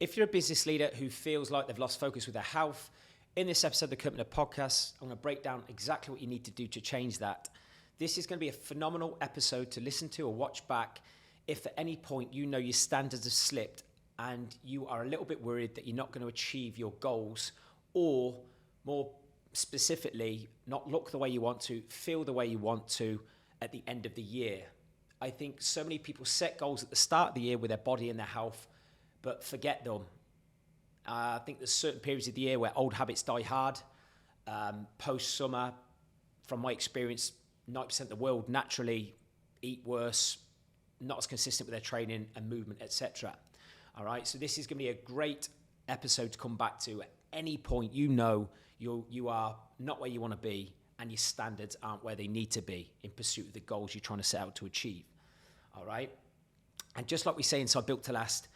If you're a business leader who feels like they've lost focus with their health, in this episode of the Kirk Miller Podcast, I'm going to break down exactly what you need to do to change that. This is going to be a phenomenal episode to listen to or watch back if at any point you know your standards have slipped and you are a little bit worried that you're not going to achieve your goals, or more specifically, not look the way you want to, feel the way you want to at the end of the year. I think so many people set goals at the start of the year with their body and their health, but forget them. I think there's certain periods of the year where old habits die hard. Post-summer, from my experience, 90% of the world naturally eat worse, not as consistent with their training and movement, etc. All right, so this is going to be a great episode to come back to at any point you know you are not where you want to be and your standards aren't where they need to be in pursuit of the goals you're trying to set out to achieve. All right, and just like we say inside Built to Last,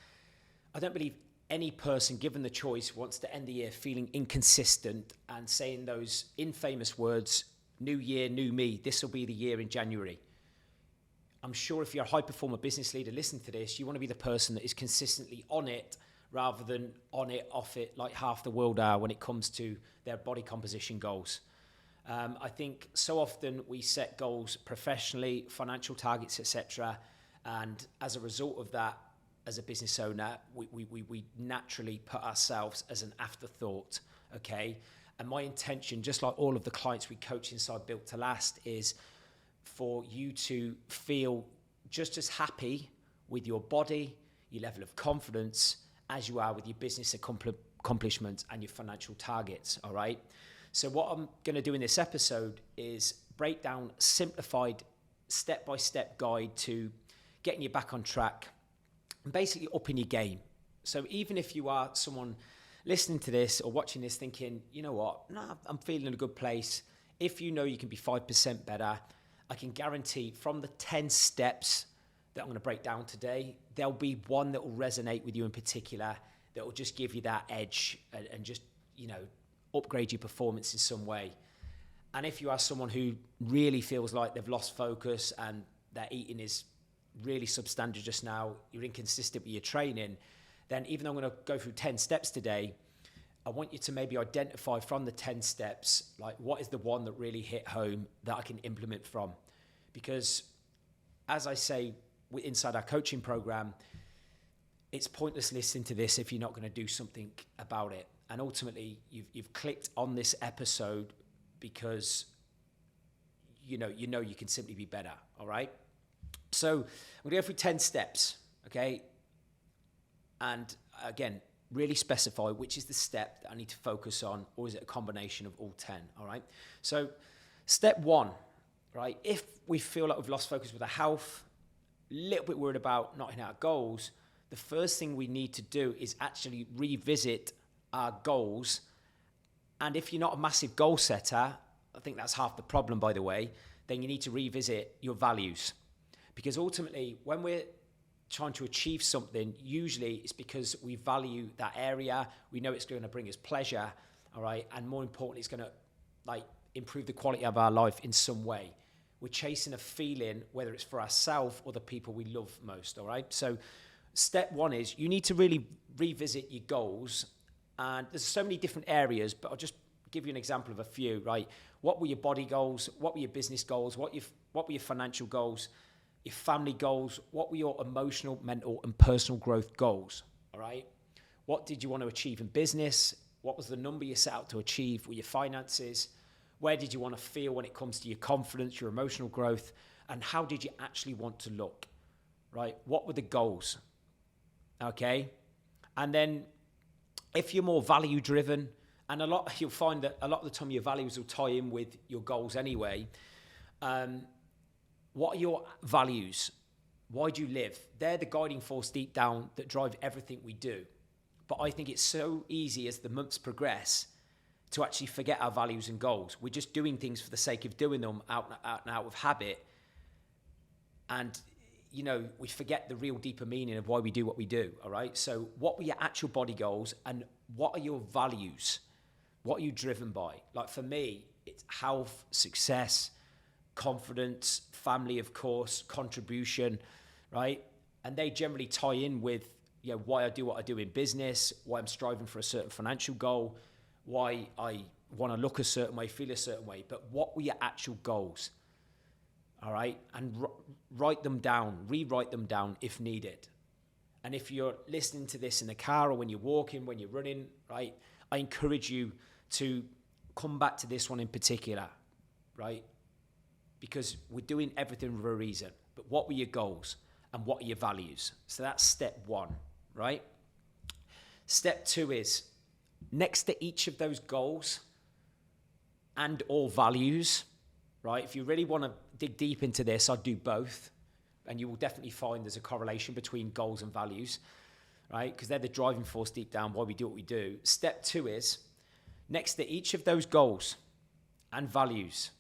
I don't believe any person given the choice wants to end the year feeling inconsistent and saying those infamous words, new year, new me, this will be the year in January. I'm sure if you're a high performer business leader, listen to this, you want to be the person that is consistently on it rather than on it, off it, like half the world are when it comes to their body composition goals. I think so often we set goals professionally, financial targets, etc. And as a result of that, as a business owner, we naturally put ourselves as an afterthought, okay? And my intention, just like all of the clients we coach inside Built to Last, is for you to feel just as happy with your body, your level of confidence, as you are with your business accomplishments and your financial targets, all right? So what I'm going to do in this episode is break down simplified step-by-step guide to getting you back on track and basically upping your game. So even if you are someone listening to this or watching this thinking, you know what, no, I'm feeling in a good place. If you know you can be 5% better, I can guarantee from the 10 steps that I'm going to break down today, there'll be one that will resonate with you in particular, that will just give you that edge and just, you know, upgrade your performance in some way. And if you are someone who really feels like they've lost focus and their eating is really substandard just now, you're inconsistent with your training, then even though I'm going to go through 10 steps today, I want you to maybe identify from the 10 steps, like what is the one that really hit home that I can implement from? Because as I say, inside our coaching program, it's pointless listening to this if you're not going to do something about it. And ultimately, you've clicked on this episode because you know you can simply be better, all right? So I'm going to go through 10 steps, okay? And again, really specify which is the step that I need to focus on, or is it a combination of all 10, all right? So step one, right? If we feel like we've lost focus with our health, a little bit worried about not hitting our goals, the first thing we need to do is actually revisit our goals. And if you're not a massive goal setter, I think that's half the problem, by the way, then you need to revisit your values. Because ultimately, when we're trying to achieve something, usually it's because we value that area, we know it's going to bring us pleasure, all right? And more importantly, it's going to improve the quality of our life in some way. We're chasing a feeling, whether it's for ourselves or the people we love most, all right? So step one is you need to really revisit your goals. And there's so many different areas, but I'll just give you an example of a few, right? What were your body goals? What were your business goals? What were your financial goals? Your family goals? What were your emotional, mental, and personal growth goals, all right? What did you want to achieve in business? What was the number you set out to achieve with your finances? Where did you want to feel when it comes to your confidence, your emotional growth? And how did you actually want to look, right? What were the goals, okay? And then if you're more value-driven, and you'll find that a lot of the time your values will tie in with your goals anyway. What are your values? Why do you live? They're the guiding force deep down that drive everything we do. But I think it's so easy as the months progress to actually forget our values and goals. We're just doing things for the sake of doing them out and out of habit. And, you know, we forget the real deeper meaning of why we do what we do, all right? So what were your actual body goals and what are your values? What are you driven by? Like for me, it's health, success, confidence, family, of course, contribution, right? And they generally tie in with, why I do what I do in business, why I'm striving for a certain financial goal, why I want to look a certain way, feel a certain way, but what were your actual goals? All right. And write them down, rewrite them down if needed. And if you're listening to this in the car or when you're walking, when you're running, right, I encourage you to come back to this one in particular, right? Because we're doing everything for a reason. But what were your goals and what are your values? So that's step one, right? Step two is next to each of those goals and or values, right? If you really want to dig deep into this, I'd do both. And you will definitely find there's a correlation between goals and values, right? Because they're the driving force deep down why we do what we do. Step two is next to each of those goals and values,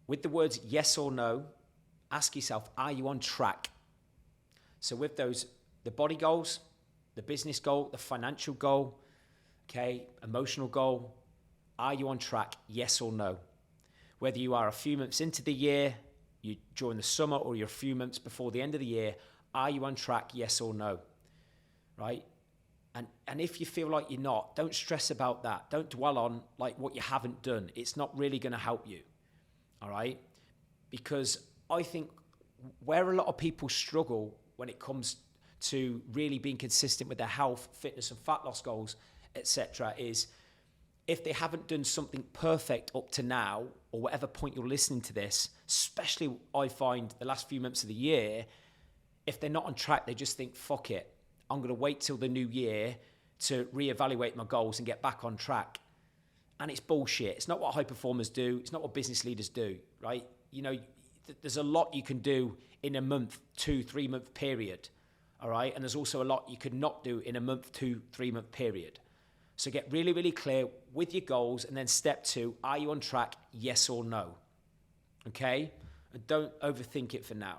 with the words yes or no, ask yourself, are you on track? So with those, the body goals, the business goal, the financial goal, okay, emotional goal, are you on track? Yes or no? Whether you are a few months into the year, you during the summer, or you're a few months before the end of the year, are you on track? Yes or no? Right? And if you feel like you're not, don't stress about that. Don't dwell on like what you haven't done. It's not really going to help you. All right? Because I think where a lot of people struggle when it comes to really being consistent with their health, fitness and fat loss goals, etc., is if they haven't done something perfect up to now, or whatever point you're listening to this, especially I find the last few months of the year, if they're not on track, they just think, fuck it, I'm going to wait till the new year to reevaluate my goals and get back on track. And it's bullshit. It's not what high performers do. It's not what business leaders do, right? You know, there's a lot you can do in a month, 2-3 month period, all right? And there's also a lot you could not do in a month, 2-3 month period. So get really, really clear with your goals. And then step two, are you on track? Yes or no? Okay? And don't overthink it for now.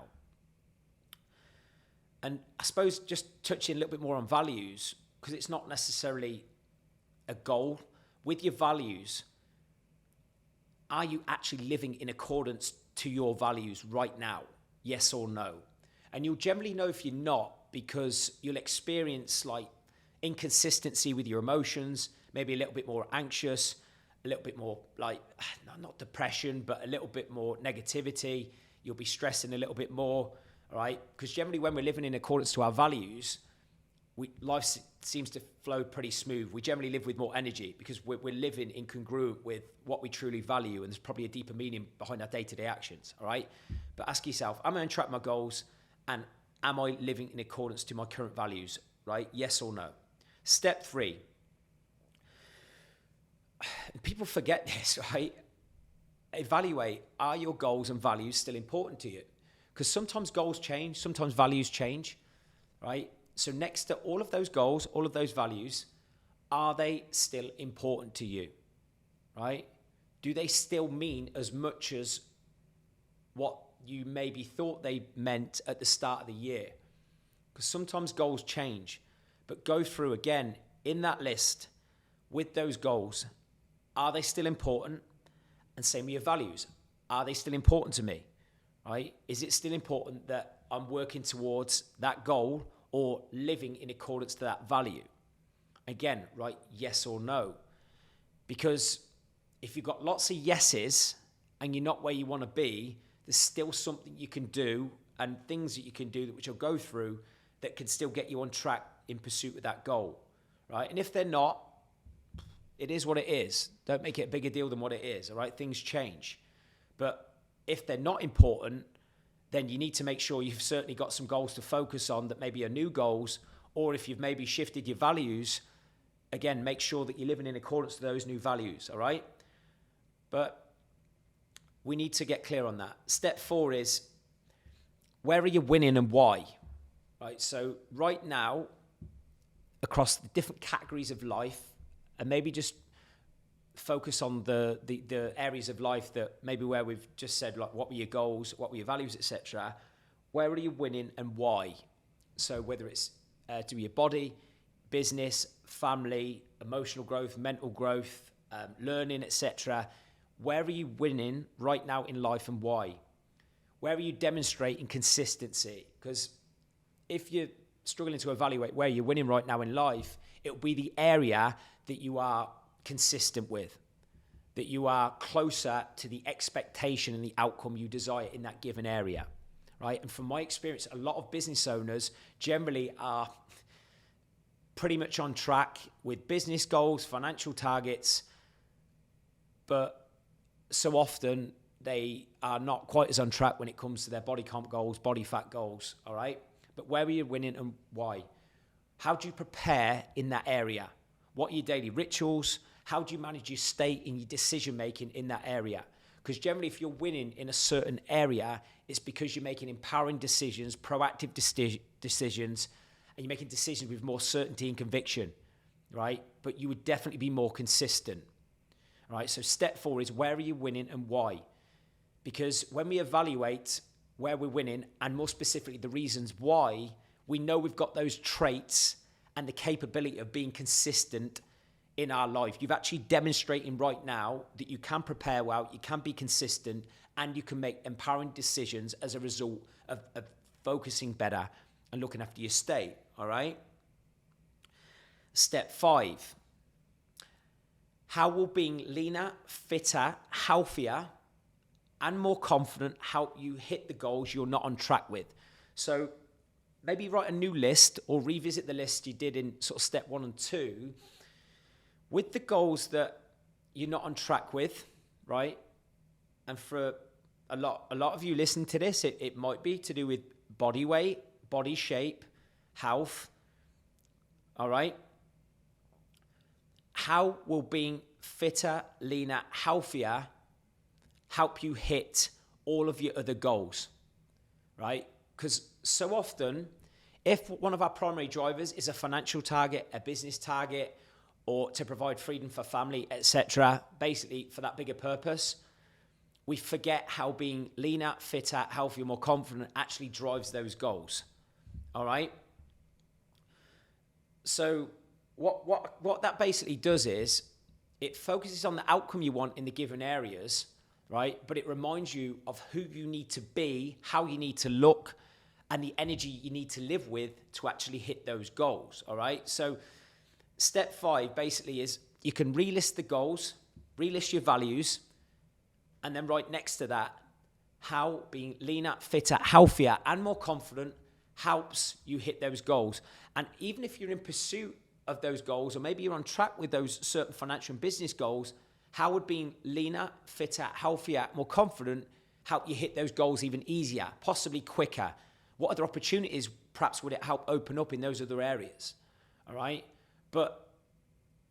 And I suppose just touching a little bit more on values, because it's not necessarily a goal. With your values, are you actually living in accordance to your values right now? Yes or no? And you'll generally know if you're not, because you'll experience like inconsistency with your emotions, maybe a little bit more anxious, a little bit more like, not depression, but a little bit more negativity. You'll be stressing a little bit more, all right? Because generally when we're living in accordance to our values, life seems to flow pretty smooth. We generally live with more energy because we're living in congruent with what we truly value, and there's probably a deeper meaning behind our day-to-day actions, all right? But ask yourself, am I on track with my goals, and am I living in accordance to my current values, right? Yes or no? Step three. People forget this, right? Evaluate, are your goals and values still important to you? Because sometimes goals change, sometimes values change, right? So next to all of those goals, all of those values, are they still important to you, right? Do they still mean as much as what you maybe thought they meant at the start of the year? Because sometimes goals change. But go through again in that list with those goals. Are they still important? And same with your values. Are they still important to me? Right? Is it still important that I'm working towards that goal or living in accordance to that value? Again, right? Yes or no? Because if you've got lots of yeses and you're not where you want to be, there's still something you can do and things that you can do, which I'll go through, that can still get you on track in pursuit of that goal, right? And if they're not, it is what it is. Don't make it a bigger deal than what it is, all right? Things change. But if they're not important, then you need to make sure you've certainly got some goals to focus on that maybe are new goals, or if you've maybe shifted your values, again, make sure that you're living in accordance to those new values, all right? But we need to get clear on that. Step 4 is, where are you winning and why? Right, so right now, across the different categories of life, and maybe just focus on the areas of life that maybe where we've just said, like, what were your goals, what were your values, etc. Where are you winning and why? So whether it's to your body, business, family, emotional growth, mental growth, learning, etc. Where are you winning right now in life and why? Where are you demonstrating consistency? Because if you're struggling to evaluate where you're winning right now in life, it will be the area that you are consistent with, that you are closer to the expectation and the outcome you desire in that given area, right? And from my experience, a lot of business owners generally are pretty much on track with business goals, financial targets, but so often they are not quite as on track when it comes to their body comp goals, body fat goals, all right? But where are you winning and why? How do you prepare in that area? What are your daily rituals? How do you manage your state in your decision making in that area? Because generally, if you're winning in a certain area, it's because you're making empowering decisions, proactive decisions, and you're making decisions with more certainty and conviction, right? But you would definitely be more consistent, right? So step 4 is, where are you winning and why? Because when we evaluate where we're winning, and more specifically the reasons why, we know we've got those traits and the capability of being consistent in our life. You've actually demonstrating right now that you can prepare well, you can be consistent, and you can make empowering decisions as a result of focusing better and looking after your state, all right? Step 5. How will being leaner, fitter, healthier, and more confident help you hit the goals you're not on track with? So maybe write a new list or revisit the list you did in sort of step 1 and 2 with the goals that you're not on track with, right? And for a lot of you listening to this, it might be to do with body weight, body shape, health, all right? How will being fitter, leaner, healthier help you hit all of your other goals, right? Because so often, if one of our primary drivers is a financial target, a business target, or to provide freedom for family, etc., basically for that bigger purpose, we forget how being leaner, fitter, healthier, more confident actually drives those goals, all right? So what that basically does is it focuses on the outcome you want in the given areas, right? But it reminds you of who you need to be, how you need to look, and the energy you need to live with to actually hit those goals, all right? So step 5 basically is you can relist the goals, relist your values, and then right next to that, how being leaner, fitter, healthier, and more confident helps you hit those goals. And even if you're in pursuit of those goals, or maybe you're on track with those certain financial and business goals, how would being leaner, fitter, healthier, more confident help you hit those goals even easier, possibly quicker? What other opportunities perhaps would it help open up in those other areas? All right? But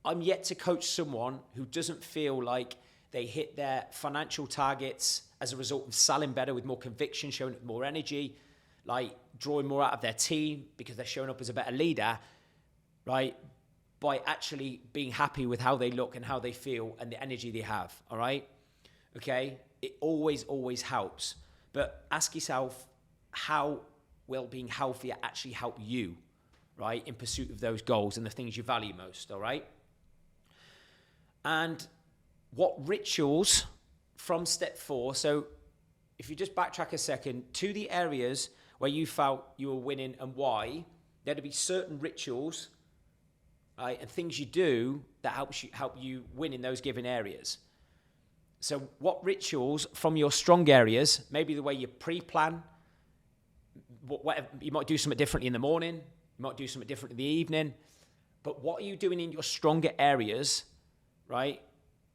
I'm yet to coach someone who doesn't feel like they hit their financial targets as a result of selling better with more conviction, showing up more energy, like drawing more out of their team because they're showing up as a better leader, right? By actually being happy with how they look and how they feel and the energy they have, all right? Okay? It always helps. But ask yourself, how will being healthier actually help you, right? In pursuit of those goals and the things you value most, all right? And what rituals from step 4, so if you just backtrack a second to the areas where you felt you were winning and why, there'd be certain rituals, right, and things you do that help you win in those given areas. So what rituals from your strong areas, maybe the way you pre-plan, whatever, you might do something differently in the morning, you might do something different in the evening, but what are you doing in your stronger areas, right,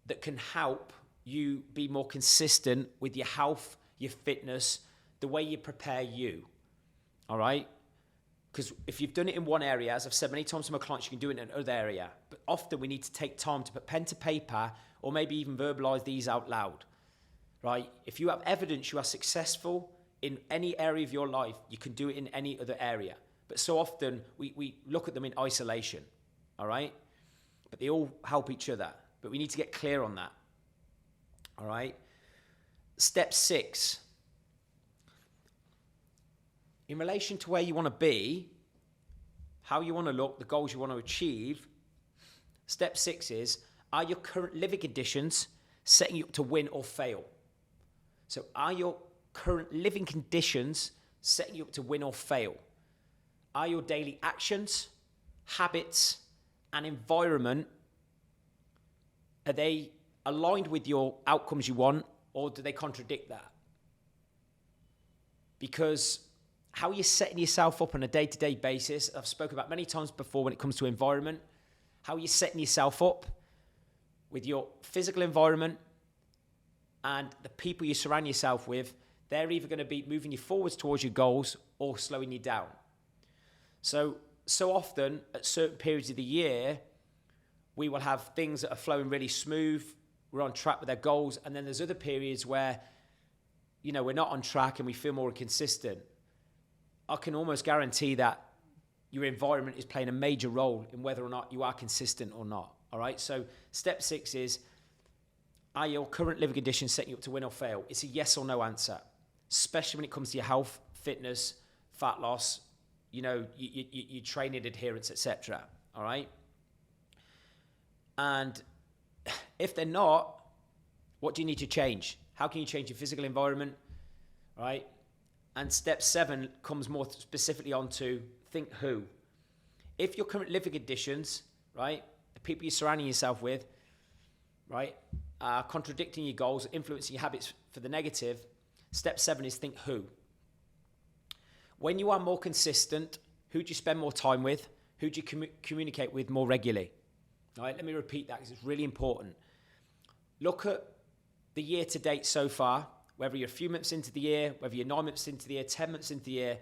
that can help you be more consistent with your health, your fitness, the way you prepare you, all right? Because if you've done it in one area, as I've said many times to my clients, you can do it in another area. But often we need to take time to put pen to paper or maybe even verbalize these out loud, right? If you have evidence you are successful in any area of your life, you can do it in any other area. But so often we look at them in isolation, all right? But they all help each other. But we need to get clear on that, all right? Step 6. In relation to where you want to be, how you want to look, the goals you want to achieve, step 6 is, are your current living conditions setting you up to win or fail? So are your current living conditions setting you up to win or fail? are your daily actions, habits, and environment, are they aligned with your outcomes you want, or do they contradict that? Because how you're setting yourself up on a day-to-day basis, I've spoken about many times before when it comes to environment, how you're setting yourself up with your physical environment and the people you surround yourself with, they're either going to be moving you forwards towards your goals or slowing you down. So often at certain periods of the year, we will have things that are flowing really smooth, we're on track with our goals, and then there's other periods where, we're not on track and we feel more inconsistent. I can almost guarantee that your environment is playing a major role in whether or not you are consistent or not. All right. So step 6 is, are your current living conditions setting you up to win or fail? It's a yes or no answer, especially when it comes to your health, fitness, fat loss, your training adherence, etc. All right. And if they're not, what do you need to change? How can you change your physical environment? All right. And step 7 comes more specifically onto think who. If your current living conditions, right, the people you're surrounding yourself with, right, are contradicting your goals, influencing your habits for the negative, step 7 is think who. When you are more consistent, who do you spend more time with? Who do you communicate with more regularly? All right, let me repeat that because it's really important. Look at the year to date so far, whether you're a few months into the year, whether you're 9 months into the year, 10 months into the year,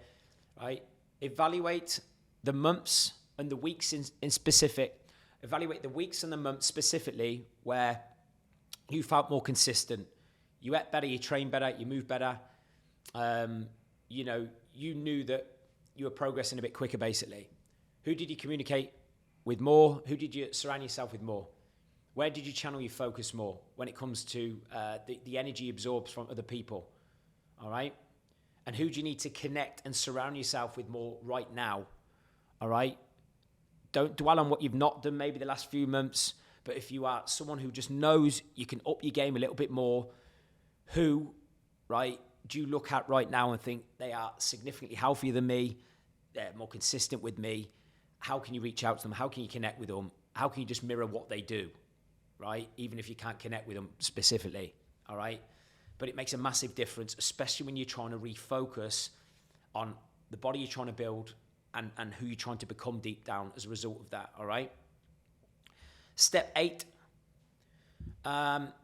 right? Evaluate the months and the weeks in specific. Evaluate the weeks and the months specifically where you felt more consistent. You ate better, you trained better, you moved better. You knew that you were progressing a bit quicker, basically. Who did you communicate with more? Who did you surround yourself with more? Where did you channel your focus more when it comes to the energy absorbed from other people? All right? And who do you need to connect and surround yourself with more right now? All right? Don't dwell on what you've not done maybe the last few months, but if you are someone who just knows you can up your game a little bit more, who, right, do you look at right now and think they are significantly healthier than me? They're more consistent with me. How can you reach out to them? How can you connect with them? How can you just mirror what they do? Right? Even if you can't connect with them specifically, all right? But it makes a massive difference, especially when you're trying to refocus on the body you're trying to build and who you're trying to become deep down as a result of that, all right? Step 8,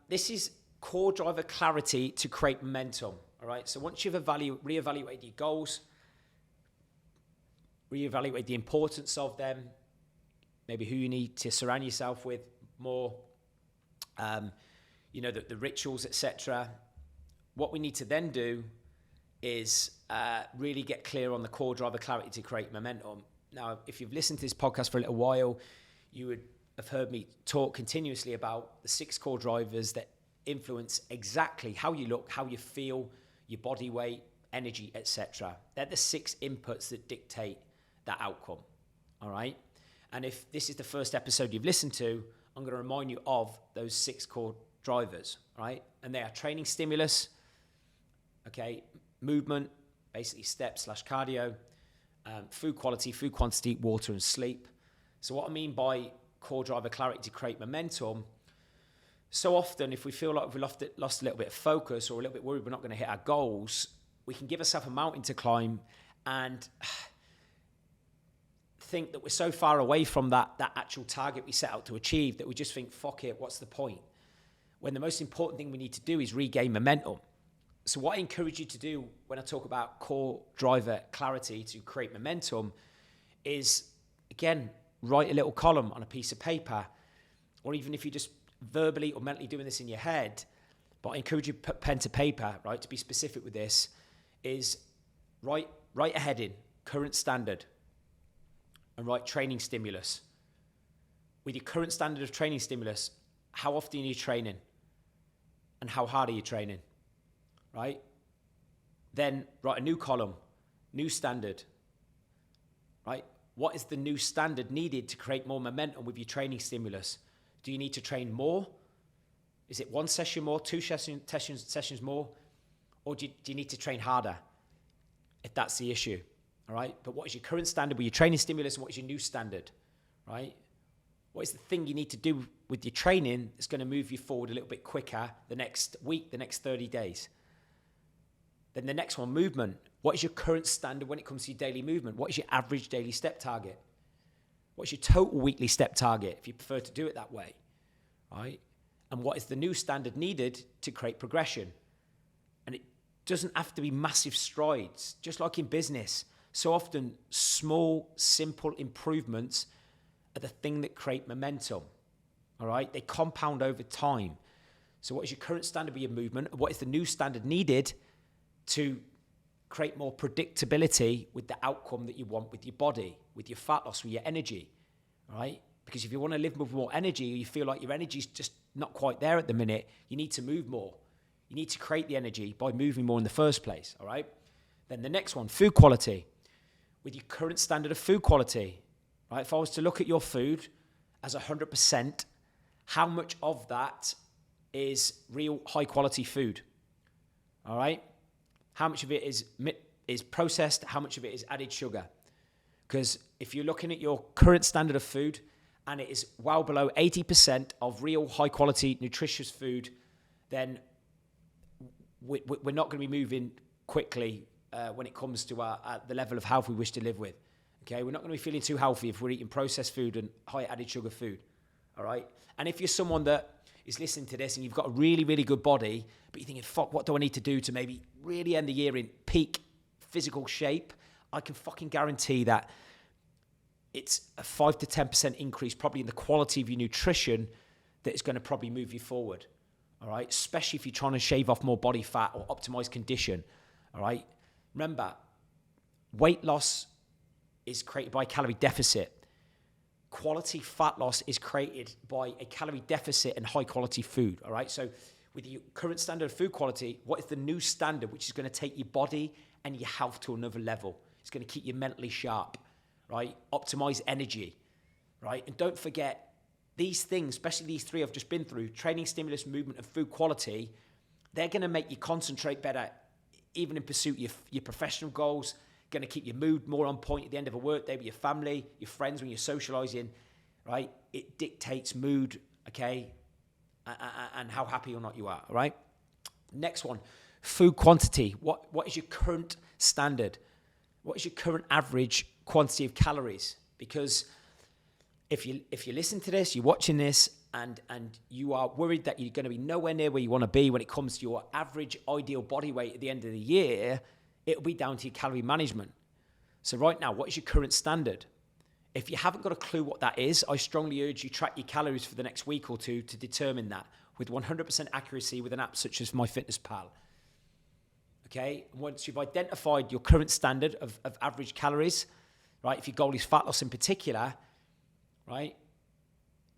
this is core driver clarity to create momentum, all right? So once you've reevaluated your goals, reevaluate the importance of them, maybe who you need to surround yourself with more, the rituals, etc. What we need to then do is really get clear on the core driver clarity to create momentum. Now, if you've listened to this podcast for a little while, you would have heard me talk continuously about the 6 core drivers that influence exactly how you look, how you feel, your body weight, energy, etc. They're the 6 inputs that dictate that outcome, all right? And if this is the first episode you've listened to, I'm going to remind you of those 6 core drivers, right? And they are training stimulus, okay, movement, basically steps/cardio, food quality, food quantity, water, and sleep. So what I mean by core driver clarity to create momentum, so often if we feel like we've lost a little bit of focus or a little bit worried we're not going to hit our goals, we can give ourselves a mountain to climb and think that we're so far away from that actual target we set out to achieve that we just think, fuck it, what's the point? When the most important thing we need to do is regain momentum. So what I encourage you to do when I talk about core driver clarity to create momentum is, again, write a little column on a piece of paper, or even if you're just verbally or mentally doing this in your head, but I encourage you to put pen to paper, right, to be specific with this, is write a heading, current standard, and write training stimulus. With your current standard of training stimulus, how often are you training? And how hard are you training? Right? Then write a new column, new standard. Right? What is the new standard needed to create more momentum with your training stimulus? Do you need to train more? Is it 1 session more, 2 sessions more? Or do you need to train harder if that's the issue? all right? But what is your current standard with your training stimulus, and what is your new standard, right? What is the thing you need to do with your training that's going to move you forward a little bit quicker the next week, the next 30 days? Then the next one, movement. What is your current standard when it comes to your daily movement? What is your average daily step target? What's your total weekly step target, if you prefer to do it that way, right? And what is the new standard needed to create progression? And it doesn't have to be massive strides, just like in business. So often, small, simple improvements are the thing that create momentum, all right? They compound over time. So what is your current standard with your movement? What is the new standard needed to create more predictability with the outcome that you want with your body, with your fat loss, with your energy, all right? Because if you want to live with more energy, or you feel like your energy is just not quite there at the minute, you need to move more. You need to create the energy by moving more in the first place, all right? Then the next one, food quality. With your current standard of food quality, right? If I was to look at your food as 100%, how much of that is real high quality food, all right? How much of it is processed? How much of it is added sugar? Because if you're looking at your current standard of food and it is well below 80% of real high quality nutritious food, then we're not going to be moving quickly when it comes to the level of health we wish to live with. Okay, we're not going to be feeling too healthy if we're eating processed food and high added sugar food. All right, and if you're someone that is listening to this and you've got a really, really good body, but you're thinking, fuck, what do I need to do to maybe really end the year in peak physical shape? I can fucking guarantee that it's a 5 to 10% increase probably in the quality of your nutrition that is going to probably move you forward. All right, especially if you're trying to shave off more body fat or optimize condition. All right, remember, weight loss is created by calorie deficit. Quality fat loss is created by a calorie deficit and high quality food, all right? So with your current standard of food quality, what is the new standard which is going to take your body and your health to another level? It's going to keep you mentally sharp, right? Optimize energy, right? And don't forget, these things, especially these three I've just been through, training, stimulus, movement, and food quality, they're going to make you concentrate better, even in pursuit of your professional goals, going to keep your mood more on point at the end of a work day with your family, your friends, when you're socializing, right? It dictates mood, okay? And how happy or not you are, all right? Next one, food quantity. What is your current standard? What is your current average quantity of calories? Because if you listen to this, you're watching this, and you are worried that you're going to be nowhere near where you want to be when it comes to your average ideal body weight at the end of the year, it'll be down to your calorie management. So right now, what is your current standard? If you haven't got a clue what that is, I strongly urge you track your calories for the next week or two to determine that with 100% accuracy with an app such as MyFitnessPal. Okay, and once you've identified your current standard of average calories, right, if your goal is fat loss in particular, right,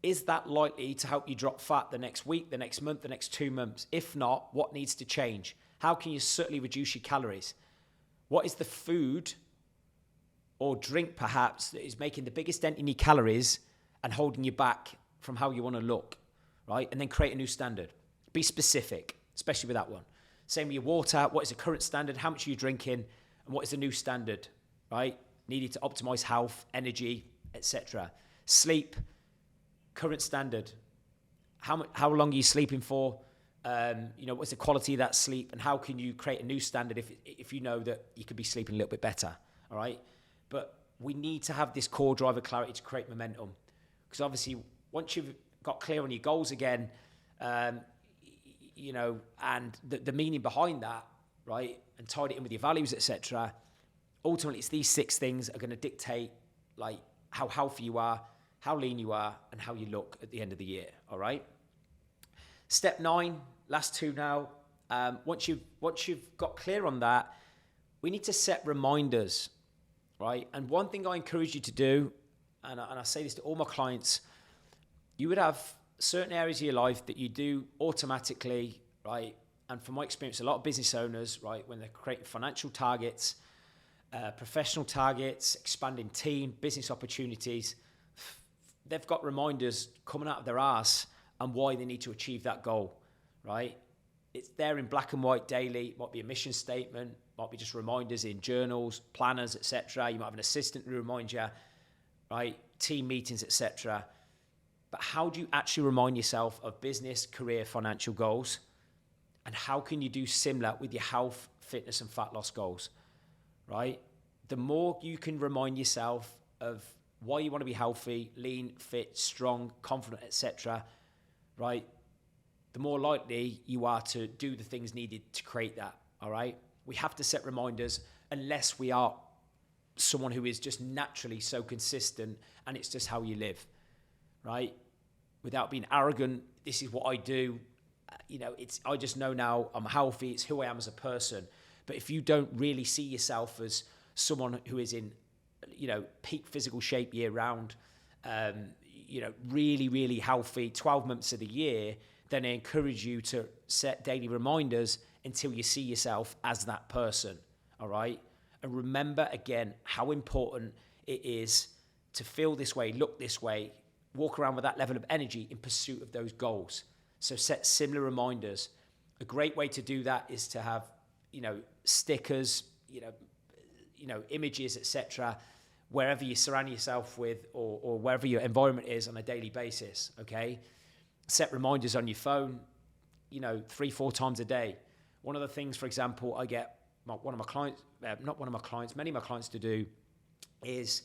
is that likely to help you drop fat the next week, the next month, the next 2 months? If not, what needs to change? How can you subtly reduce your calories? What is the food or drink perhaps that is making the biggest dent in your calories and holding you back from how you want to look, right? And then create a new standard. Be specific, especially with that one. Same with your water. What is the current standard? How much are you drinking? And what is the new standard, right? Needed to optimize health, energy, etc. Sleep, current standard. How long are you sleeping for? What's the quality of that sleep, and how can you create a new standard if you know that you could be sleeping a little bit better, all right? But we need to have this core driver clarity to create momentum, because obviously once you've got clear on your goals again, and the meaning behind that, right, and tied it in with your values, etc., ultimately it's these 6 things are going to dictate like how healthy you are, how lean you are, and how you look at the end of the year, all right? Step 9, last 2 now. Once you've got clear on that, we need to set reminders, right? And one thing I encourage you to do, and I say this to all my clients, you would have certain areas of your life that you do automatically, right? And from my experience, a lot of business owners, right, when they're creating financial targets, professional targets, expanding team, business opportunities, they've got reminders coming out of their arse and why they need to achieve that goal, right? it's there in black and white daily. It might be a mission statement, might be just reminders in journals, planners, etc. You might have an assistant who reminds you, right? Team meetings, etc. But how do you actually remind yourself of business, career, financial goals? And how can you do similar with your health, fitness, and fat loss goals, right? The more you can remind yourself of why you want to be healthy, lean, fit, strong, confident, etc., right? The more likely you are to do the things needed to create that, all right? We have to set reminders unless we are someone who is just naturally so consistent and it's just how you live, right? Without being arrogant, this is what I do. I just know now I'm healthy. It's who I am as a person. But if you don't really see yourself as someone who is in, peak physical shape year round, really, really healthy 12 months of the year, then I encourage you to set daily reminders until you see yourself as that person, all right? And remember, again, how important it is to feel this way, look this way, walk around with that level of energy in pursuit of those goals. So set similar reminders. A great way to do that is to have, stickers, images, etc., wherever you surround yourself with or wherever your environment is on a daily basis, okay? Set reminders on your phone, 3-4 times a day. One of the things, for example, I get many of my clients to do is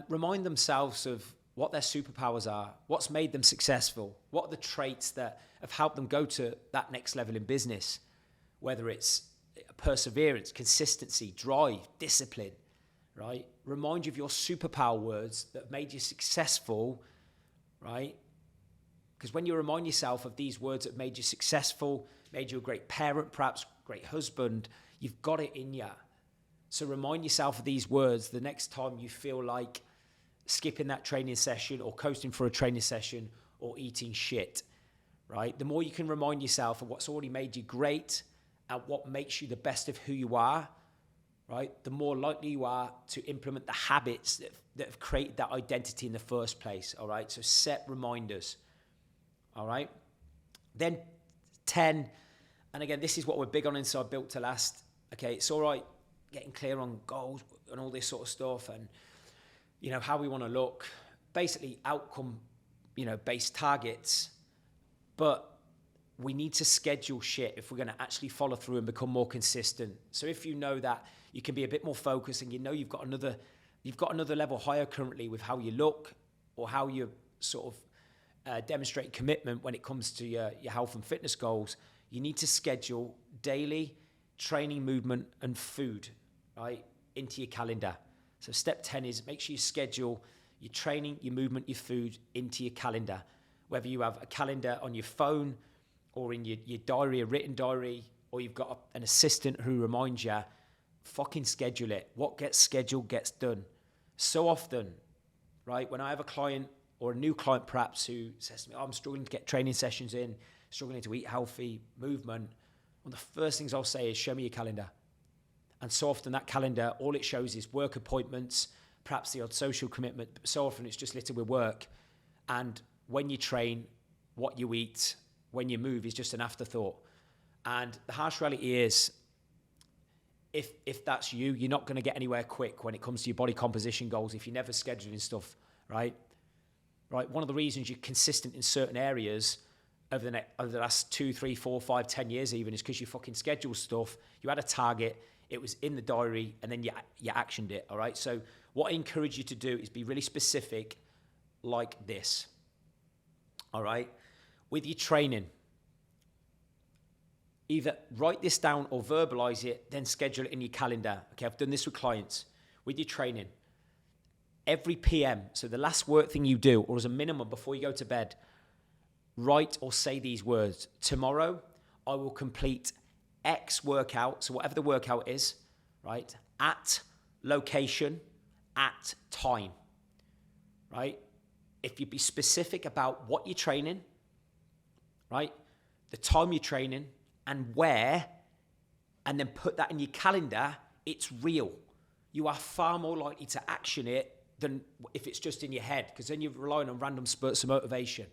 remind themselves of what their superpowers are, what's made them successful, what are the traits that have helped them go to that next level in business, whether it's perseverance, consistency, drive, discipline, right? Remind you of your superpower words that have made you successful, right? Because when you remind yourself of these words that made you successful, made you a great parent, perhaps great husband, you've got it in you. So remind yourself of these words the next time you feel like skipping that training session or coasting for a training session or eating shit, right? The more you can remind yourself of what's already made you great and what makes you the best of who you are, right? The more likely you are to implement the habits that have created that identity in the first place, all right? So set reminders. All right. Then 10, and again, this is what we're big on inside Built to Last. Okay, it's all right getting clear on goals and all this sort of stuff and, how we want to look. Basically, outcome, based targets. But we need to schedule shit if we're going to actually follow through and become more consistent. So if you know that you can be a bit more focused and you've got another level higher currently with how you look or how you sort of demonstrate commitment when it comes to your health and fitness goals, you need to schedule daily training, movement, and food, right, into your calendar. So step 10 is make sure you schedule your training, your movement, your food into your calendar. Whether you have a calendar on your phone or in your diary, a written diary, or you've got an assistant who reminds you, fucking schedule it. What gets scheduled gets done. So often, right, when I have a client or a new client perhaps who says to me, I'm struggling to get training sessions in, struggling to eat healthy, movement, one of the first things I'll say is show me your calendar. And so often that calendar, all it shows is work appointments, perhaps the odd social commitment, but so often it's just littered with work. And when you train, what you eat, when you move is just an afterthought. And the harsh reality is, if that's you, you're not going to get anywhere quick when it comes to your body composition goals if you're never scheduling stuff, right? Right, one of the reasons you're consistent in certain areas over the last 2, 3, 4, 5, 10 years even is because you fucking schedule stuff. You had a target, it was in the diary, and then you actioned it, all right? So what I encourage you to do is be really specific like this, all right? With your training, either write this down or verbalize it, then schedule it in your calendar. Okay, I've done this with clients. With your training, every PM, so the last work thing you do, or as a minimum before you go to bed, write or say these words. Tomorrow, I will complete X workout, so whatever the workout is, right, at location, at time, right? If you be specific about what you're training, right, the time you're training, and where, and then put that in your calendar, it's real. You are far more likely to action it than if it's just in your head, because then you're relying on random spurts of motivation.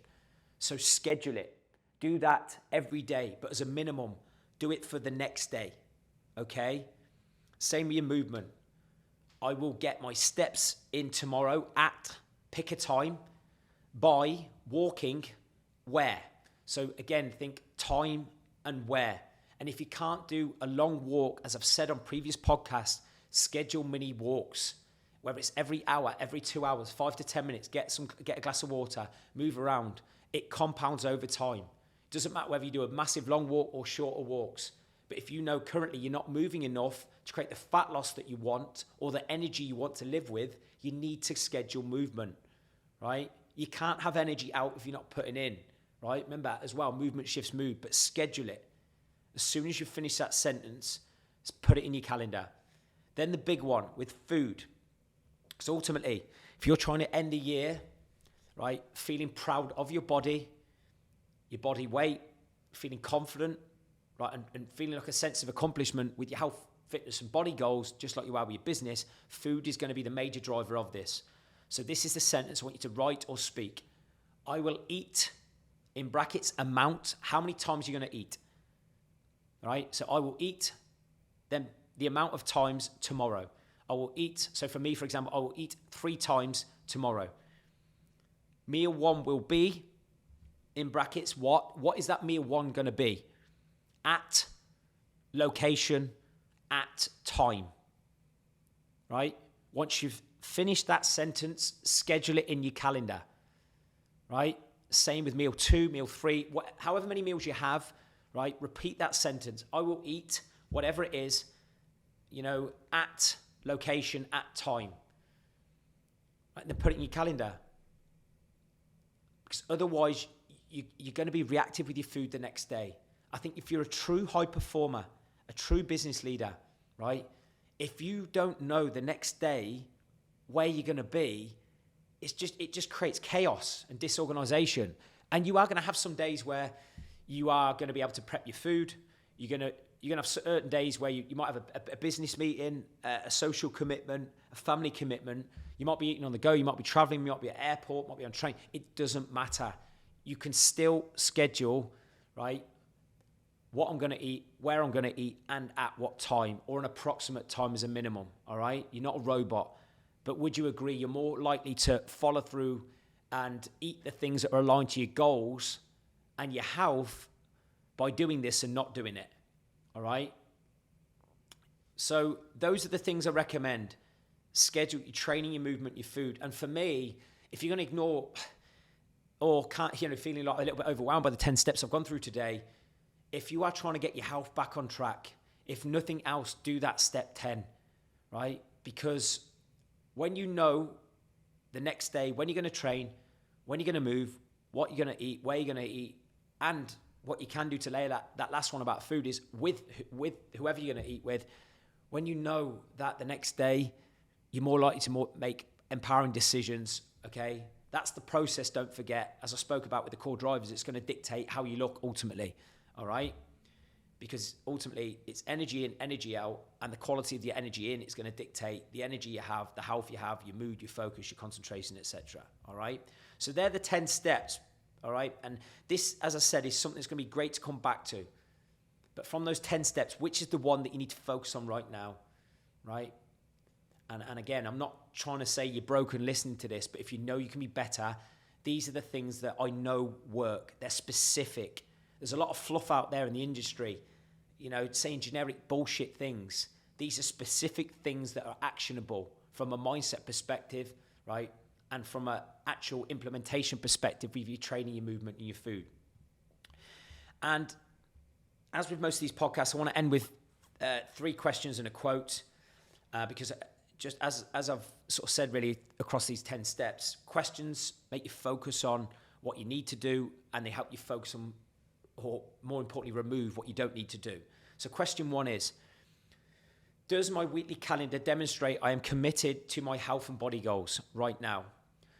So schedule it. Do that every day, but as a minimum, do it for the next day, okay? Same with your movement. I will get my steps in tomorrow at, pick a time, by walking where. So again, think time and where. And if you can't do a long walk, as I've said on previous podcasts, schedule mini walks, whether it's every hour, every 2 hours, 5 to 10 minutes, get a glass of water, move around. It compounds over time. It doesn't matter whether you do a massive long walk or shorter walks. But if you know currently you're not moving enough to create the fat loss that you want or the energy you want to live with, you need to schedule movement, right? You can't have energy out if you're not putting in, right? Remember as well, movement shifts mood, but schedule it. As soon as you finish that sentence, just put it in your calendar. Then the big one with food. So ultimately, if you're trying to end the year, right, feeling proud of your body weight, feeling confident, right, and feeling like a sense of accomplishment with your health, fitness, and body goals, just like you are with your business, food is going to be the major driver of this. So this is the sentence I want you to write or speak. I will eat, in brackets, amount. How many times are you going to eat? Right? So I will eat, then the amount of times tomorrow. I will eat, so for me, for example, I will eat 3 times tomorrow. Meal 1 will be, in brackets, what? What is that meal 1 going to be? At, location, at time. Right? Once you've finished that sentence, schedule it in your calendar. Right? Same with meal 2, meal 3, however many meals you have, right? Repeat that sentence. I will eat whatever it is, at location, at time. Right? And then put it in your calendar. Because otherwise, you're going to be reactive with your food the next day. I think if you're a true high performer, a true business leader, right? If you don't know the next day where you're going to be, it just creates chaos and disorganization. And you are going to have some days where you are going to be able to prep your food. You're going to have certain days where you might have a business meeting, a social commitment, a family commitment. You might be eating on the go. You might be traveling. You might be at airport. Might be on train. It doesn't matter. You can still schedule, right, what I'm going to eat, where I'm going to eat, and at what time, or an approximate time as a minimum, all right? You're not a robot. But would you agree you're more likely to follow through and eat the things that are aligned to your goals and your health by doing this and not doing it, all right? So those are the things I recommend. Schedule your training, your movement, your food. And for me, if you're going to ignore or can't, feeling like a little bit overwhelmed by the 10 steps I've gone through today, if you are trying to get your health back on track, if nothing else, do that step 10, right? Because when you know the next day, when you're going to train, when you're going to move, what you're going to eat, where you're going to eat, and what you can do to lay that last one about food is with whoever you're going to eat with, when you know that the next day, you're more likely to make empowering decisions, okay? That's the process, don't forget. As I spoke about with the core drivers, it's going to dictate how you look ultimately, all right? Because ultimately, it's energy in, energy out, and the quality of the energy in is going to dictate the energy you have, the health you have, your mood, your focus, your concentration, etc. All right? So they're the 10 steps, all right? And this, as I said, is something that's going to be great to come back to. But from those 10 steps, which is the one that you need to focus on right now, right? And again, I'm not trying to say you're broken listening to this, but if you know you can be better, these are the things that I know work. They're specific. There's a lot of fluff out there in the industry, saying generic bullshit things. These are specific things that are actionable from a mindset perspective, right? And from an actual implementation perspective with your training, your movement, and your food. And as with most of these podcasts, I want to end with 3 questions and a quote, because just as I've sort of said really across these 10 steps, questions make you focus on what you need to do, and they help you focus on, or more importantly, remove what you don't need to do. So question 1 is, does my weekly calendar demonstrate I am committed to my health and body goals right now?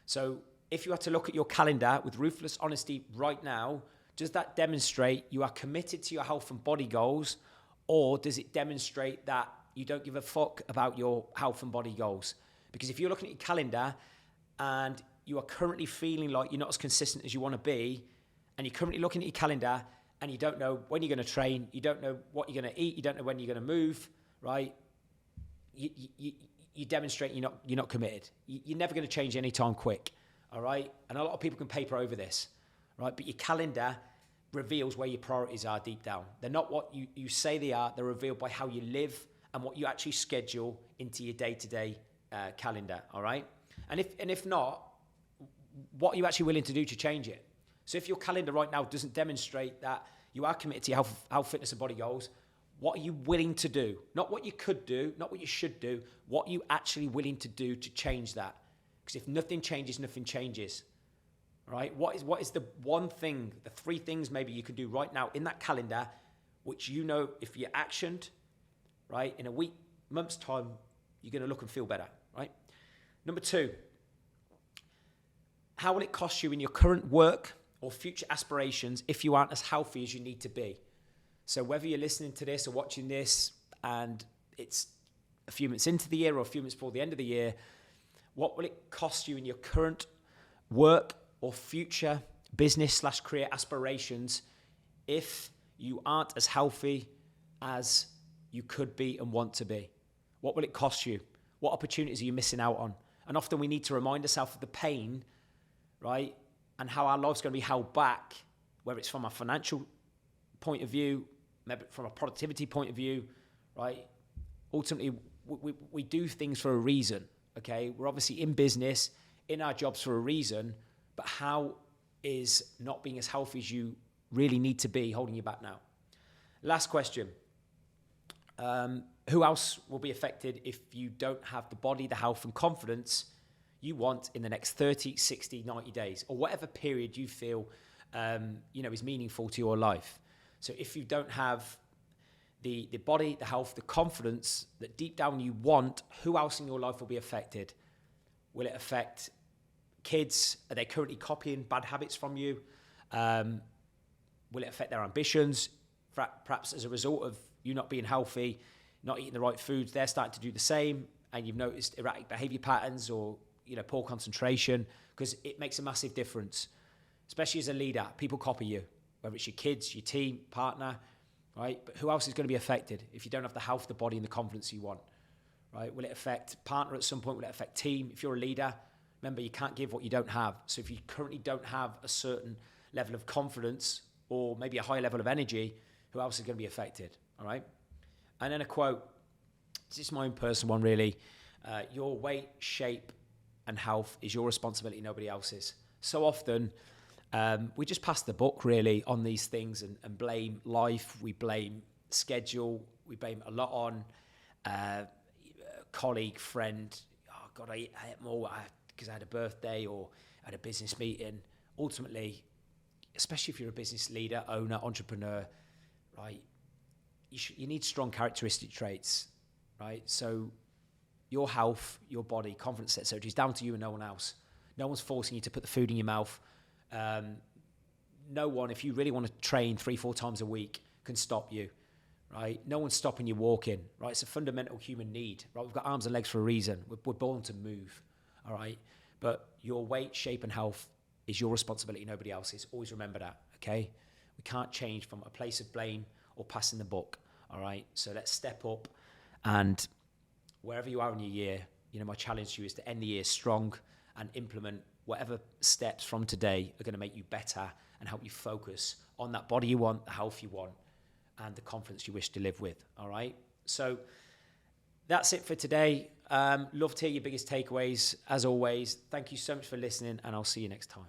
So if you had to look at your calendar with ruthless honesty right now, does that demonstrate you are committed to your health and body goals, or does it demonstrate that you don't give a fuck about your health and body goals? Because if you're looking at your calendar and you are currently feeling like you're not as consistent as you want to be, and you're currently looking at your calendar and you don't know when you're going to train, you don't know what you're going to eat, you don't know when you're going to move, right? You demonstrate you're not committed. You're never going to change anytime quick, all right? And a lot of people can paper over this, right? But your calendar reveals where your priorities are deep down. They're not what you say they are. They're revealed by how you live and what you actually schedule into your day-to-day calendar, all right? And if not, what are you actually willing to do to change it? So if your calendar right now doesn't demonstrate that you are committed to your health, fitness, and body goals, what are you willing to do? Not what you could do, not what you should do, what are you actually willing to do to change that? Because if nothing changes, nothing changes. Right? What is the one thing, the three things maybe you can do right now in that calendar, which you know if you're actioned, right, in a week, month's time, you're going to look and feel better, right? Number 2, how will it cost you in your current work or future aspirations if you aren't as healthy as you need to be? So whether you're listening to this or watching this and it's a few months into the year or a few months before the end of the year, what will it cost you in your current work or future business/career aspirations if you aren't as healthy as you could be and want to be? What will it cost you? What opportunities are you missing out on? And often we need to remind ourselves of the pain, right? And how our life's going to be held back, whether it's from a financial point of view, maybe from a productivity point of view, right? Ultimately, we do things for a reason, okay? We're obviously in business, in our jobs for a reason, but how is not being as healthy as you really need to be holding you back now? Last question. Who else will be affected if you don't have the body, the health and confidence you want in the next 30, 60, 90 days, or whatever period you feel is meaningful to your life? So if you don't have the body, the health, the confidence that deep down you want, who else in your life will be affected? Will it affect kids? Are they currently copying bad habits from you? Will it affect their ambitions? Perhaps as a result of you not being healthy, not eating the right foods, they're starting to do the same, and you've noticed erratic behavior patterns or poor concentration, because it makes a massive difference, especially as a leader. People copy you, whether it's your kids, your team, partner, right? But who else is going to be affected if you don't have the health, the body, and the confidence you want, right? Will it affect partner at some point? Will it affect team? If you're a leader, remember, you can't give what you don't have. So if you currently don't have a certain level of confidence or maybe a high level of energy, who else is going to be affected, all right? And then a quote. This is my own personal one, really. Your weight, shape, and health is your responsibility, nobody else's. So often, we just pass the buck, really, on these things and blame life. We blame schedule. We blame a lot on colleague, friend. Oh, God, I ate more because I had a birthday or I had a business meeting. Ultimately, especially if you're a business leader, owner, entrepreneur, right, you need strong characteristic traits, right? So your health, your body, confidence, etc. is down to you and no one else. No one's forcing you to put the food in your mouth. No one, if you really want to train 3-4 times a week, can stop you, right? No one's stopping you walking, right? It's a fundamental human need, right? We've got arms and legs for a reason. We're born to move, all right? But your weight, shape, and health is your responsibility, nobody else's. Always remember that, okay? We can't change from a place of blame or passing the buck, all right? So let's step up, and wherever you are in your year, my challenge to you is to end the year strong and implement whatever steps from today are going to make you better and help you focus on that body you want, the health you want, and the confidence you wish to live with, all right? So that's it for today. Love to hear your biggest takeaways. As always, thank you so much for listening, and I'll see you next time.